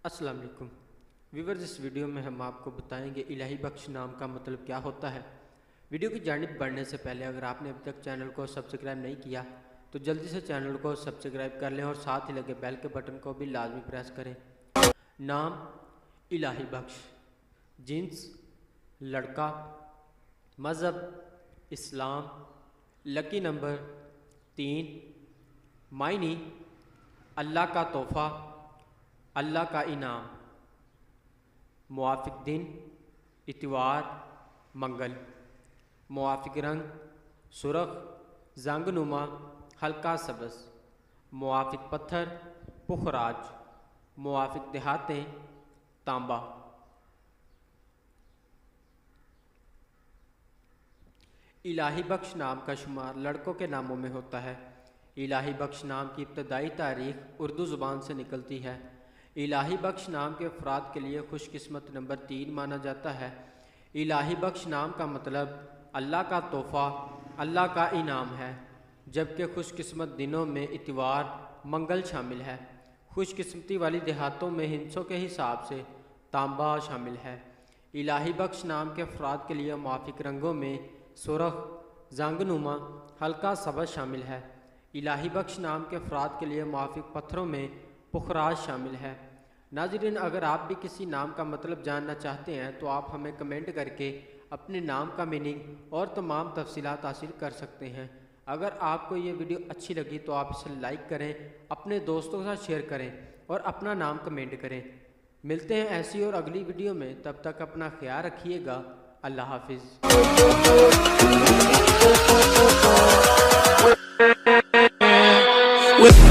السلام علیکم ویورز، اس ویڈیو میں ہم آپ کو بتائیں گے الہی بخش نام کا مطلب کیا ہوتا ہے۔ ویڈیو کی جانب بڑھنے سے پہلے اگر آپ نے اب تک چینل کو سبسکرائب نہیں کیا تو جلدی سے چینل کو سبسکرائب کر لیں اور ساتھ ہی لگے بیل کے بٹن کو بھی لازمی پریس کریں۔ نام الہی بخش، جنس لڑکا، مذہب اسلام، لکی نمبر 3، معنی اللہ کا تحفہ، اللہ کا انعام، موافق دن اتوار منگل، موافق رنگ سرخ زنگ نما ہلکا سبز، موافق پتھر پخراج، موافق دھاتیں تانبا۔ الہی بخش نام کا شمار لڑکوں کے ناموں میں ہوتا ہے۔ الہی بخش نام کی ابتدائی تاریخ اردو زبان سے نکلتی ہے۔ الہی بخش نام کے افراد کے لیے خوش قسمت نمبر 3 مانا جاتا ہے۔ الہی بخش نام کا مطلب اللہ کا تحفہ، اللہ کا انعام ہے، جبکہ خوش قسمت دنوں میں اتوار منگل شامل ہے۔ خوش قسمتی والی دیہاتوں میں ہندسوں کے حساب سے تانبا شامل ہے۔ الہی بخش نام کے افراد کے لیے موافق رنگوں میں سرخ زنگ نما ہلکا سبز شامل ہے۔ الہی بخش نام کے افراد کے لیے موافق پتھروں میں پخراج شامل ہے۔ ناظرین، اگر آپ بھی کسی نام کا مطلب جاننا چاہتے ہیں تو آپ ہمیں کمنٹ کر کے اپنے نام کا میننگ اور تمام تفصیلات حاصل کر سکتے ہیں۔ اگر آپ کو یہ ویڈیو اچھی لگی تو آپ اسے لائک کریں، اپنے دوستوں کے ساتھ شیئر کریں اور اپنا نام کمنٹ کریں۔ ملتے ہیں ایسی اور اگلی ویڈیو میں، تب تک اپنا خیال رکھیے گا۔ اللہ حافظ۔ With